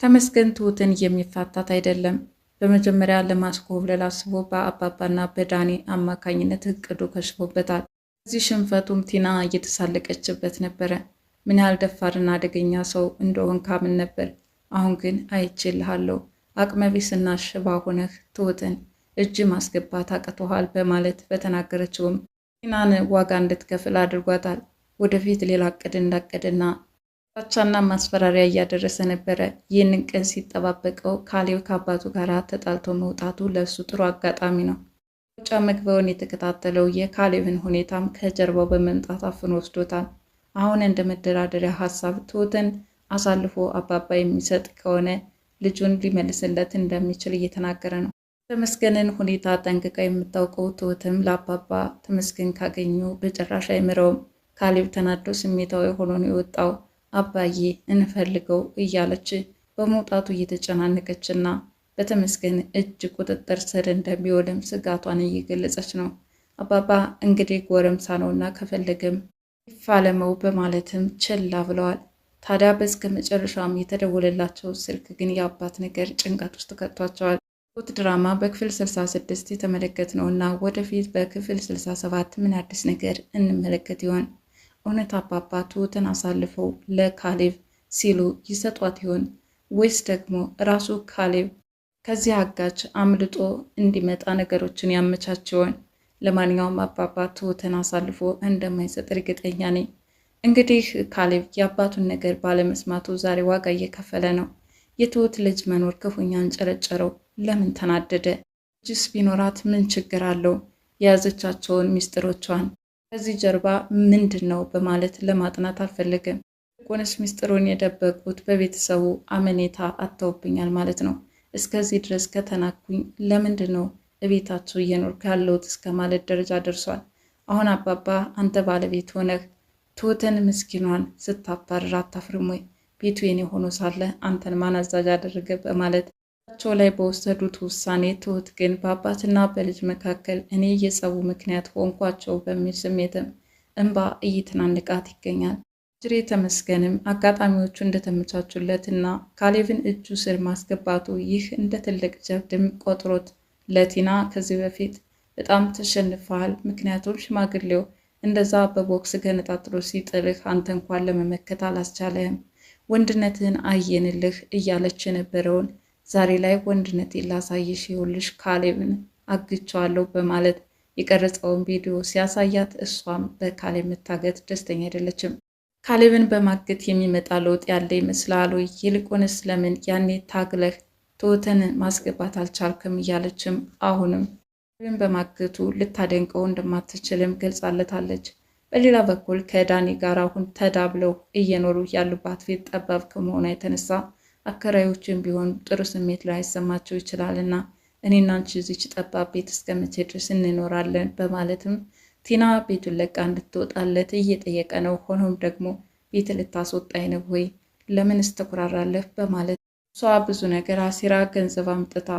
ተመስገን ትሁትን የሚፋታት አይደለም። በመጀመሪያ ለማስኮብለል አስቦ በአባባና በዳኒ አማካኝነት እቅዱ ከሽፎበታል። እዚህ ሽንፈቱም ቲና እየተሳለቀችበት ነበረ። ምን ያህል ደፋርና አደገኛ ሰው እንደሆን ካምን ነበር። አሁን ግን አይቼልሃለሁ፣ አቅመቢስና ሽባ ሆነህ ትሁትን እጅ ማስገባት አቅቶሃል በማለት በተናገረችውም ቲናን ዋጋ እንድትከፍል አድርጓታል። ወደፊት ሌላ እቅድ እንዳቀደና ዛቻና ማስፈራሪያ እያደረሰ ነበረ። ይህንን ቀን ሲጠባበቀው ካሌብ ከአባቱ ጋር ተጣልቶ መውጣቱ ለእሱ ጥሩ አጋጣሚ ነው። መውጫ መግቢያውን የተከታተለው የካሌብን ሁኔታም ከጀርባው በመምጣት አፍኖ ወስዶታል። አሁን እንደ መደራደሪያ ሀሳብ ትሁትን አሳልፎ አባባ የሚሰጥ ከሆነ ልጁን ሊመልስለት እንደሚችል እየተናገረ ነው። ተመስገንን ሁኔታ ጠንቅቃ የምታውቀው ትሁትም ለአባባ ተመስገን ካገኙ በጭራሽ አይምረውም። ካሌብ ተናዶ ስሜታዊ ሆኖ ነው የወጣው። አባዬ እንፈልገው እያለች በመውጣቱ እየተጨናነቀችና በተመስገን እጅ ቁጥጥር ስር እንደሚውልም ስጋቷን እየገለጸች ነው። አባባ እንግዲህ ጎረምሳ ነውና ከፈለገም ይፋለመው በማለትም ችላ ብለዋል። ታዲያ በስከ መጨረሻም የተደወለላቸው ስልክ ግን የአባት ነገር ጭንቀት ውስጥ ከቷቸዋል። ትሁት ድራማ በክፍል 66 የተመለከትነውና ወደፊት በክፍል 67 ምን አዲስ ነገር እንመለከት ይሆን? እውነት አባባ ትሁትን አሳልፈው ለካሌብ ሲሉ ይሰጧት ይሆን ወይስ ደግሞ ራሱ ካሌብ ከዚህ አጋች አምልጦ እንዲመጣ ነገሮችን ያመቻች ይሆን? ለማንኛውም አባባ ትሁትን አሳልፎ እንደማይሰጥ እርግጠኛ ነኝ። እንግዲህ ካሌብ የአባቱን ነገር ባለመስማቱ ዛሬ ዋጋ እየከፈለ ነው። የትሁት ልጅ መኖር ክፉኛ አንጨረጨረው። ለምን ተናደደ? ልጅስ ቢኖራት ምን ችግር አለው? የያዘቻቸውን ሚስጥሮቿን ከዚህ ጀርባ ምንድን ነው በማለት ለማጥናት አልፈለገም። ይልቁንስ ሚስጥሩን የደበቁት በቤተሰቡ አመኔታ አጥተውብኛል ማለት ነው። እስከዚህ ድረስ ከተናኩኝ ለምንድን ነው እቤታቸው እየኖርኩ ያለሁት እስከ ማለት ደረጃ ደርሷል። አሁን አባባ አንተ ባለቤት ሆነህ ትሁትን ምስኪኗን ስታባርር አታፍርም ወይ? ቤቱ የኔ ሆኖ ሳለ አንተን ማን አዛዥ አደረገ? በማለት ቸው ላይ በወሰዱት ውሳኔ ትሁት ግን በአባትና በልጅ መካከል እኔ የጸቡ ምክንያት ሆንኳቸው በሚል ስሜትም እንባ እየተናነቃት ይገኛል። ጅሬ ተመስገንም አጋጣሚዎቹ እንደተመቻቹለት እና ካሌብን እጁ ስር ማስገባቱ ይህ እንደ ትልቅ ጀብድም ቆጥሮት ለቲና ከዚህ በፊት በጣም ተሸንፈሃል፣ ምክንያቱም ሽማግሌው እንደዛ በቦክስ ገነጣጥሎ ሲጥልህ አንተ እንኳን ለመመከት አላስቻለህም፣ ወንድነትህን አየንልህ እያለች የነበረውን ዛሬ ላይ ወንድነቴን ላሳይሽ ይኸውልሽ ካሌብን አግቸዋለሁ በማለት የቀረጸውን ቪዲዮ ሲያሳያት እሷም በካሌብ መታገት ደስተኛ አይደለችም። ካሌብን በማገት የሚመጣ ለውጥ ያለ ይመስላል ወይ? ይልቁንስ ለምን ያኔ ታግለህ ትሁትን ማስገባት አልቻልክም? እያለችም አሁንም ካሌብን በማገቱ ልታደንቀው እንደማትችልም ገልጻለታለች። በሌላ በኩል ከዳኒ ጋር አሁን ተዳብለው እየኖሩ ያሉባት ቤት ጠባብ ከመሆኗ የተነሳ አከራዮችን ቢሆን ጥሩ ስሜት ላይ አይሰማቸው ይችላልና እኔና አንቺ እዚች ጠባብ ቤት እስከመቼ ድረስ እንኖራለን? በማለትም ቲና ቤቱን ለቃ እንድትወጣለት እየጠየቀ ነው። ሆኖም ደግሞ ቤት ልታስወጣኝ ነው ወይ? ለምን እስተኩራራለህ? በማለት እሷ ብዙ ነገር አሲራ ገንዘብ አምጥታ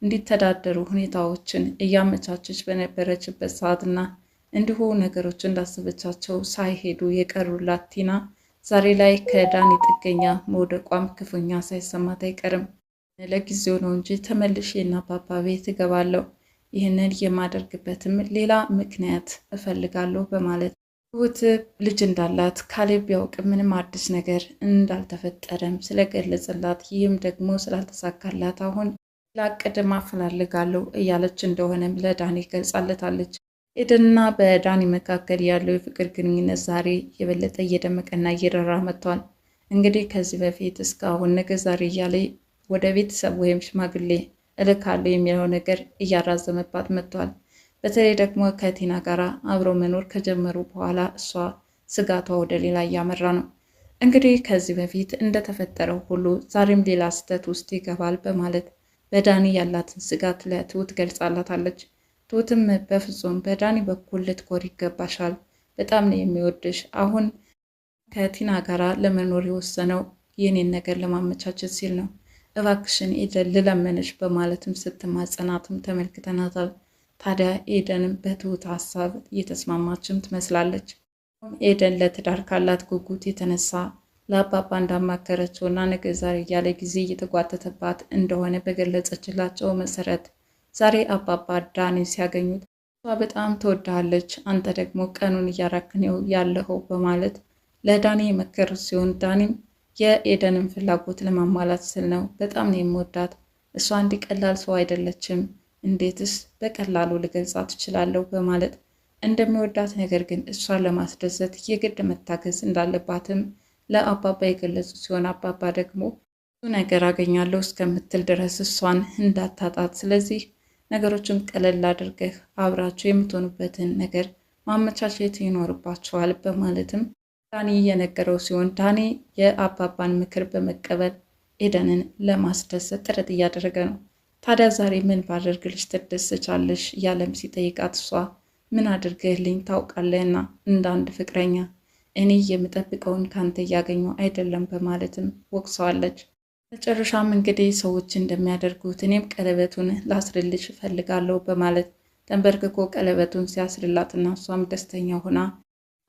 እንዲተዳደሩ ሁኔታዎችን እያመቻቸች በነበረችበት ሰዓትና እንዲሁ ነገሮች እንዳሰበቻቸው ሳይሄዱ የቀሩላት ቲና ዛሬ ላይ ከዳኒ ጥገኛ መውደቋም ክፉኛ ሳይሰማት አይቀርም። ለጊዜው ነው እንጂ ተመልሼ እና አባባ ቤት እገባለሁ፣ ይህንን የማደርግበትም ሌላ ምክንያት እፈልጋለሁ በማለት ትሁት ልጅ እንዳላት ካሌብ ቢያውቅ ምንም አዲስ ነገር እንዳልተፈጠረም ስለገለጸላት፣ ይህም ደግሞ ስላልተሳካላት አሁን ላቅድም አፈላልጋለሁ እያለች እንደሆነም ለዳኒ ገልጻለታለች። ኤደንና በዳኒ መካከል ያለው የፍቅር ግንኙነት ዛሬ የበለጠ እየደመቀና እየደራ መጥቷል። እንግዲህ ከዚህ በፊት እስካሁን ነገ ዛሬ እያለ ወደ ቤተሰብ ወይም ሽማግሌ እልካለሁ የሚለው ነገር እያራዘመባት መጥቷል። በተለይ ደግሞ ከቲና ጋር አብረው መኖር ከጀመሩ በኋላ እሷ ስጋቷ ወደ ሌላ እያመራ ነው። እንግዲህ ከዚህ በፊት እንደተፈጠረው ሁሉ ዛሬም ሌላ ስህተት ውስጥ ይገባል በማለት በዳኒ ያላትን ስጋት ለትሁት ገልጻላታለች። ትሁትም በፍጹም በዳኒ በኩል ልትኮር ይገባሻል፣ በጣም ነው የሚወድሽ። አሁን ከቲና ጋራ ለመኖር የወሰነው የኔን ነገር ለማመቻቸት ሲል ነው። እባክሽን ኤደን ልለመንሽ በማለትም ስትማጸናትም ተመልክተናታል። ታዲያ ኤደንም በትሁት ሀሳብ እየተስማማችም ትመስላለች። ኤደን ለትዳር ካላት ጉጉት የተነሳ ለአባባ እንዳማከረችውና ነገ ዛሬ እያለ ጊዜ እየተጓተተባት እንደሆነ በገለጸችላቸው መሰረት ዛሬ አባባ ዳኒን ሲያገኙት እሷ በጣም ትወድሃለች፣ አንተ ደግሞ ቀኑን እያራክነው ያለኸው በማለት ለዳኒ የመከሩት ሲሆን ዳኒም የኤደንን ፍላጎት ለማሟላት ስል ነው፣ በጣም ነው የምወዳት፣ እሷ እንዲህ ቀላል ሰው አይደለችም፣ እንዴትስ በቀላሉ ልገልጻት እችላለሁ በማለት እንደሚወዳት ነገር ግን እሷን ለማስደሰት የግድ መታገዝ እንዳለባትም ለአባባ የገለጹ ሲሆን አባባ ደግሞ ብዙ ነገር አገኛለሁ እስከምትል ድረስ እሷን እንዳታጣት፣ ስለዚህ ነገሮችን ቀለል አድርገህ አብራችሁ የምትሆኑበትን ነገር ማመቻቸት ይኖርባቸዋል በማለትም ዳኒ የነገረው ሲሆን ዳኒ የአባባን ምክር በመቀበል ኤደንን ለማስደሰት ጥረት እያደረገ ነው። ታዲያ ዛሬ ምን ባደርግልሽ ትደሰቻለሽ እያለም ሲጠይቃት እሷ ምን አድርገህልኝ ታውቃለህና እንደ አንድ ፍቅረኛ እኔ የምጠብቀውን ካንተ እያገኘሁ አይደለም በማለትም ወቅሰዋለች። መጨረሻም እንግዲህ ሰዎች እንደሚያደርጉት እኔም ቀለበቱን ላስርልሽ እፈልጋለሁ በማለት ተንበርክኮ ቀለበቱን ሲያስርላትና እሷም ደስተኛ ሆና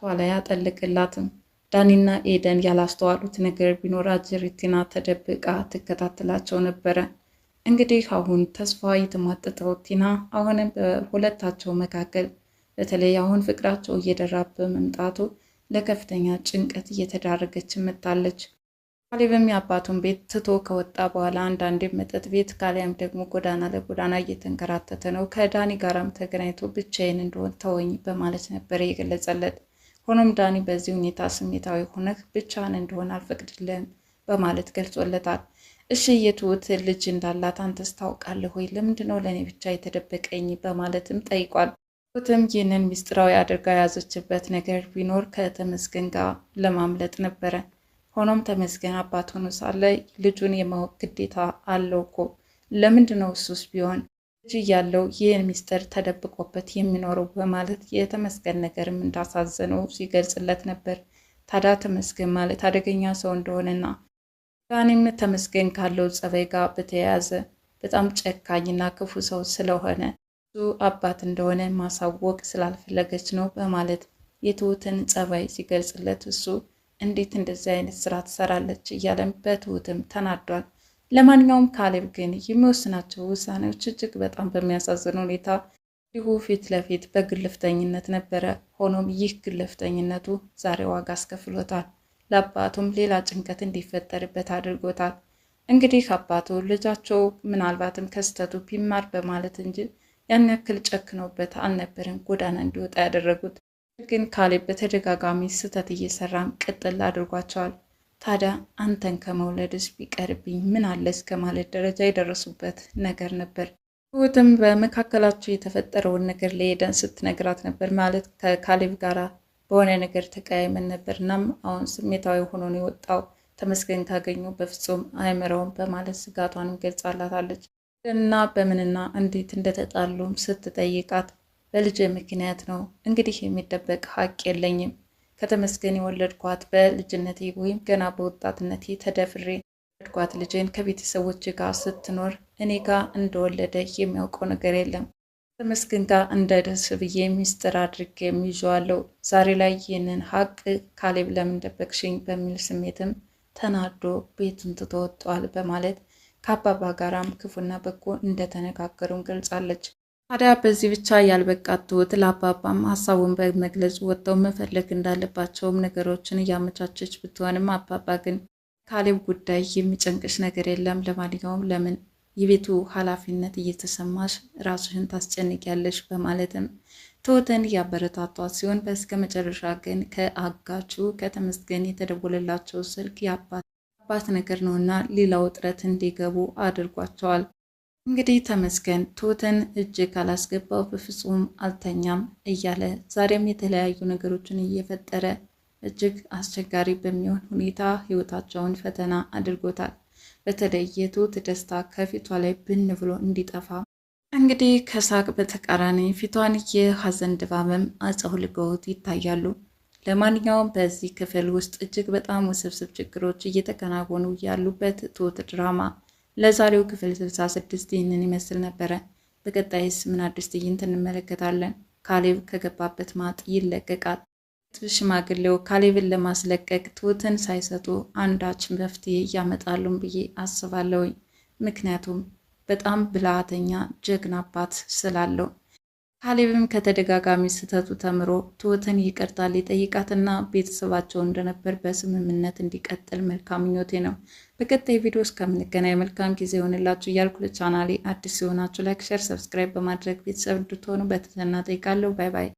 ቷ ላይ ያጠልቅላትም። ዳኒና ኤደን ያላስተዋሉት ነገር ቢኖር አጀሪት ቲና ተደብቃ ትከታተላቸው ነበረ። እንግዲህ አሁን ተስፋ የተሟጠጠው ቲና አሁንም በሁለታቸው መካከል በተለይ አሁን ፍቅራቸው እየደራ በመምጣቱ ለከፍተኛ ጭንቀት እየተዳረገች መጣለች። ካሌብም የአባቱን ቤት ትቶ ከወጣ በኋላ አንዳንዴ መጠጥ ቤት ካሊያም ደግሞ ጎዳና ለጎዳና እየተንከራተተ ነው። ከዳኒ ጋራም ተገናኝቶ ብቻዬን እንደሆን ተወኝ በማለት ነበር የገለጸለት። ሆኖም ዳኒ በዚህ ሁኔታ ስሜታዊ ሆነህ ብቻህን እንደሆን አልፈቅድልህም በማለት ገልጾለታል። እሺ የትሁት ልጅ እንዳላት አንተስ ታውቃለህ ወይ? ለምንድነው ለእኔ ብቻ የተደበቀኝ? በማለትም ጠይቋል። ትሁትም ይህንን ሚስጥራዊ አድርጋ የያዘችበት ነገር ቢኖር ከተመስገን ጋር ለማምለጥ ነበረ። ሆኖም ተመስገን አባት ሆኖ ሳለ ልጁን የማወቅ ግዴታ አለው እኮ። ለምንድነው እሱስ ቢሆን ልጅ እያለው ይህን ሚስጥር ተደብቆበት የሚኖረው? በማለት የተመስገን ነገርም እንዳሳዘነው ሲገልጽለት ነበር። ታዲያ ተመስገን ማለት አደገኛ ሰው እንደሆነና ዳኒም ተመስገን ካለው ጸባይ ጋር በተያያዘ በጣም ጨካኝና ክፉ ሰው ስለሆነ እሱ አባት እንደሆነ ማሳወቅ ስላልፈለገች ነው በማለት የትሁትን ጸባይ ሲገልጽለት እሱ እንዴት እንደዚህ አይነት ስራ ትሰራለች እያለም በትሁትም ተናዷል። ለማንኛውም ካሌብ ግን የሚወስናቸው ውሳኔዎች እጅግ በጣም በሚያሳዝን ሁኔታ እንዲሁ ፊት ለፊት በግልፍተኝነት ነበረ። ሆኖም ይህ ግልፍተኝነቱ ዛሬ ዋጋ አስከፍሎታል። ለአባቱም ሌላ ጭንቀት እንዲፈጠርበት አድርጎታል። እንግዲህ አባቱ ልጃቸው ምናልባትም ከስተቱ ቢማር በማለት እንጂ ያን ያክል ጨክነውበት አልነበረም ጎዳና እንዲወጣ ያደረጉት። ግን ካሌብ በተደጋጋሚ ስህተት እየሰራም ቅጥል አድርጓቸዋል። ታዲያ አንተን ከመውለድስ ቢቀርብኝ ምን አለ እስከ ማለት ደረጃ የደረሱበት ነገር ነበር። ትሁትም በመካከላቸው የተፈጠረውን ነገር ለኤደን ስትነግራት ነበር። ማለት ከካሌብ ጋር በሆነ ነገር ተቀያይመን ነበር፣ እናም አሁን ስሜታዊ ሆኖ ነው የወጣው፣ ተመስገን ካገኙ በፍጹም አይምረውም በማለት ስጋቷንም ገልጻላታለች። እና በምንና እንዴት እንደተጣሉም ስትጠይቃት በልጅ ምክንያት ነው፣ እንግዲህ የሚደበቅ ሀቅ የለኝም፣ ከተመስገን የወለድኳት በልጅነቴ ወይም ገና በወጣትነቴ ተደፍሬ ወለድኳት። ልጄን ከቤተሰቦች ጋር ስትኖር እኔ ጋር እንደወለደ የሚያውቀው ነገር የለም። ተመስገን ጋር እንደደስ ብዬ ሚስጥር አድርጌ የሚይዘዋለው። ዛሬ ላይ ይህንን ሀቅ ካሌብ ለምን ደበቅሽኝ በሚል ስሜትም ተናዶ ቤቱን ትቶ ወጥቷል በማለት ከአባባ ጋራም ክፉና በጎ እንደተነጋገሩን ገልጻለች። ታዲያ በዚህ ብቻ ያልበቃት ትሁት ለአባባም ሀሳቡን በመግለጽ ወጥተው መፈለግ እንዳለባቸውም ነገሮችን እያመቻቸች ብትሆንም አባባ ግን ካሌብ ጉዳይ የሚጨንቅሽ ነገር የለም፣ ለማንኛውም ለምን የቤቱ ኃላፊነት እየተሰማሽ ራስሽን ታስጨንቂያለሽ በማለትም ትሁትን እያበረታቷት ሲሆን በስከ መጨረሻ ግን ከአጋቹ ከተመስገን የተደወለላቸው ስልክ የአባት ነገር ነውና ሌላ ውጥረት እንዲገቡ አድርጓቸዋል። እንግዲህ ተመስገን ትሁትን እጅ ካላስገባው በፍጹም አልተኛም እያለ ዛሬም የተለያዩ ነገሮችን እየፈጠረ እጅግ አስቸጋሪ በሚሆን ሁኔታ ህይወታቸውን ፈተና አድርጎታል። በተለይ የትሁት ደስታ ከፊቷ ላይ ብን ብሎ እንዲጠፋ እንግዲህ ከሳቅ በተቃራኒ ፊቷን የሀዘን ድባብም አጨውልገውት ይታያሉ። ለማንኛውም በዚህ ክፍል ውስጥ እጅግ በጣም ውስብስብ ችግሮች እየተከናወኑ ያሉበት ትሁት ድራማ ለዛሬው ክፍል 66 ይህንን ይመስል ነበረ። በቀጣይስ ምን አዲስ ትዕይንት እንመለከታለን? ካሌብ ከገባበት ማጥ ይለቀቃል? ሽማግሌው ካሌብን ለማስለቀቅ ትሁትን ሳይሰጡ አንዳች መፍትሄ ያመጣሉን ብዬ አስባለሁኝ። ምክንያቱም በጣም ብልሃተኛ ጀግና አባት ስላለው። ካሌብም ከተደጋጋሚ ስህተቱ ተምሮ ትሁትን ይቅርታ ሊጠይቃትና ቤተሰባቸው እንደነበር በስምምነት እንዲቀጥል መልካም ምኞቴ ነው። በቀጣይ ቪዲዮ እስከምንገናኝ መልካም ጊዜ ይሆንላችሁ እያልኩ ለቻናሌ አዲስ ሲሆናችሁ ላይክ፣ ሸር፣ ሰብስክራይብ በማድረግ ቤተሰብ እንድትሆኑ በትህትና እጠይቃለሁ። ባይ ባይ።